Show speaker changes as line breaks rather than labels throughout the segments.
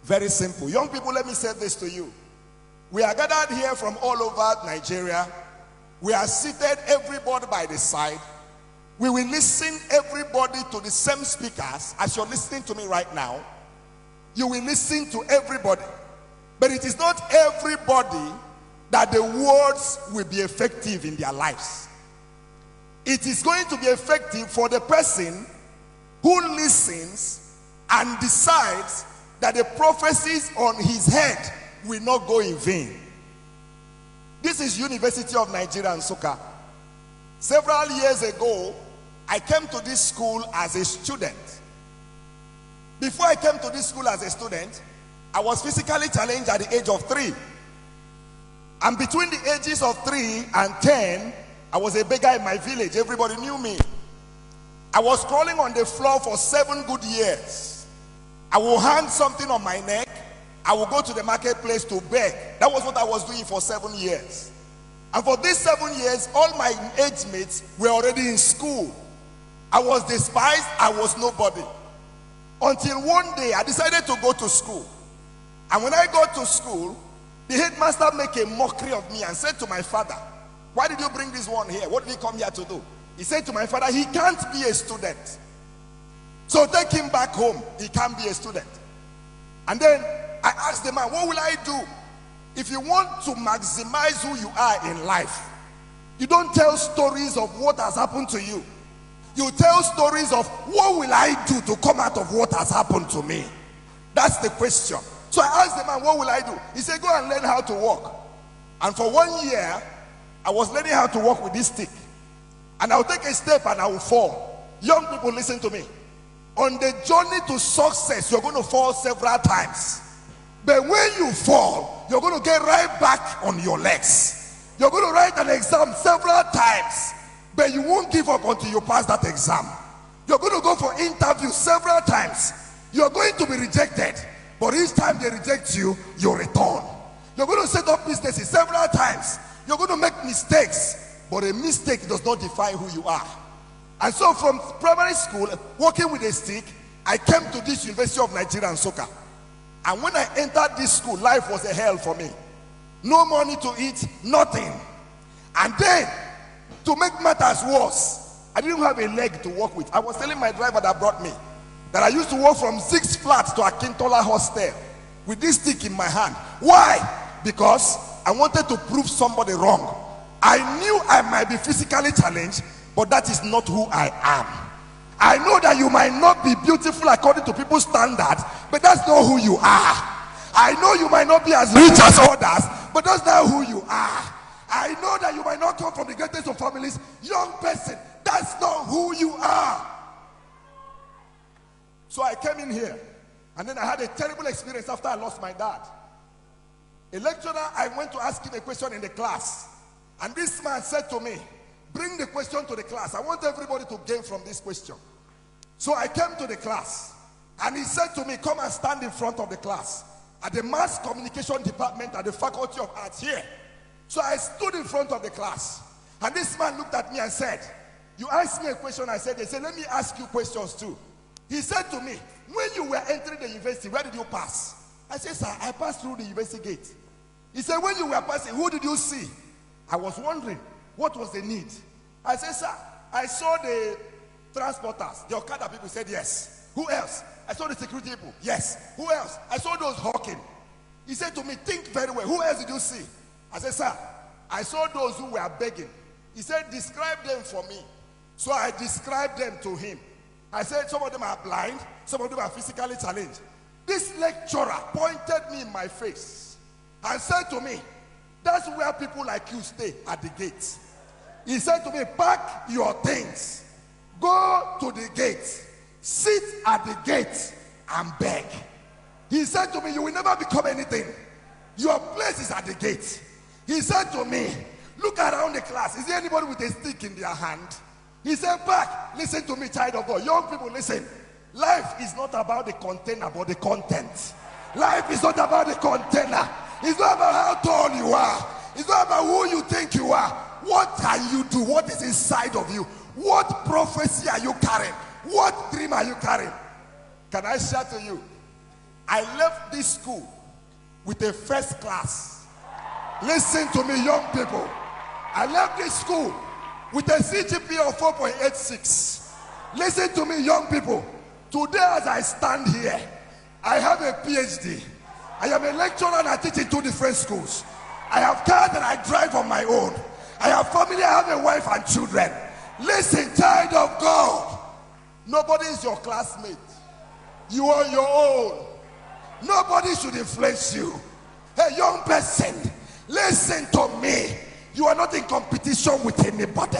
Very simple. Young people, let me say this to you. We are gathered here from all over Nigeria. We are seated, everybody by the side. We will listen, everybody, to the same speakers as you're listening to me right now. You will listen to everybody. But it is not everybody that the words will be effective in their lives. It is going to be effective for the person who listens and decides that the prophecies on his head will not go in vain. This is University of Nigeria and Nsukka. Several years ago, I came to this school as a student. Before I came to this school as a student, I was physically challenged at the age of 3. And between the ages of 3 and 10, I was a beggar in my village. Everybody knew me. I was crawling on the floor for 7 good years. I will hang something on my neck. I will go to the marketplace to beg. That was what I was doing for 7 years. And for these 7 years, all my age mates were already in school. I was despised. I was nobody. Until one day, I decided to go to school. And when I got to school, the headmaster made a mockery of me and said to my father, "Why did you bring this one here? What did he come here to do?" He said to my father, "He can't be a student. So take him back home. He can't be a student." And then I asked the man, "What will I do?" If you want to maximize who you are in life, you don't tell stories of what has happened to you. You tell stories of what will I do to come out of what has happened to me. That's the question. So I asked the man, "What will I do?" He said, "Go and learn how to walk." And for 1 year, I was learning how to walk with this stick. And I'll take a step and I will fall. Young people, listen to me. On the journey to success, you're going to fall several times. But when you fall, you're going to get right back on your legs. You're going to write an exam several times, but you won't give up until you pass that exam. You're going to go for interviews several times. You're going to be rejected, but each time they reject you, you return. You're going to set up businesses several times. You're going to make mistakes, but a mistake does not define who you are. And so from primary school, working with a stick, I came to this University of Nigeria and Nsukka. And when I entered this school, life was a hell for me. No money to eat, nothing. And then, to make matters worse, I didn't have a leg to walk with. I was telling my driver that brought me that I used to walk from 6 flats to Akintola hostel with this stick in my hand. Why? Because I wanted to prove somebody wrong. I knew I might be physically challenged, but that is not who I am. I know that you might not be beautiful according to people's standards, but that's not who you are. I know you might not be as rich as others, but that's not who you are. I know that you might not come from the greatest of families. Young person, that's not who you are. So I came in here, and then I had a terrible experience after I lost my dad. A lecturer, I went to ask him a question in the class, and this man said to me, "Bring the question to the class. I want everybody to gain from this question." So I came to the class, and he said to me, "Come and stand in front of the class at the mass communication department at the Faculty of Arts here." So I stood in front of the class, and this man looked at me and said, "You asked me a question." I said, "They said, let me ask you questions too." He said to me, "When you were entering the university, where did you pass?" I said, "Sir, I passed through the university gate." He said, "When you were passing, who did you see?" I was wondering, what was the need? I said, "Sir, I saw the transporters, the Okada people." Said, "Yes." "Who else?" "I saw the security people." "Yes." "Who else?" "I saw those hawking." He said to me, "Think very well. Who else did you see?" I said, "Sir, I saw those who were begging." He said, "Describe them for me." So I described them to him. I said, "Some of them are blind, some of them are physically challenged." This lecturer pointed me in my face and said to me, "That's where people like you stay, at the gate." He said to me, "Pack your things, go to the gate, sit at the gate and beg." He said to me, "You will never become anything. Your place is at the gate." He said to me, "Look around the class. Is there anybody with a stick in their hand?" He said, "Pack." Listen to me, child of God. Young people, listen. Life is not about the container, but the content. Life is not about the container. It's not about how tall you are. It's not about who you think you are. What can you do? What is inside of you? What prophecy are you carrying? What dream are you carrying? Can I share to you? I left this school with a first class. Listen to me, young people. I left this school with a CGPA of 4.86. Listen to me, young people. Today, as I stand here, I have a PhD. I am a lecturer and I teach in 2 different schools. I have cars that I drive on my own. I have family, I have a wife and children. Listen, child of God. Nobody is your classmate. You are your own. Nobody should influence you. Hey, young person, listen to me. You are not in competition with anybody.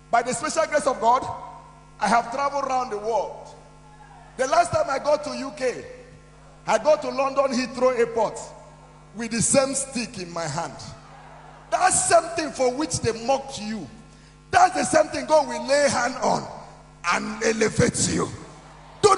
By the special grace of God, I have traveled around the world. The last time I got to UK, I got to London Heathrow Airport with the same stick in my hand. That's something for which they mocked you. That's the same thing God will lay hand on and elevate you. Do not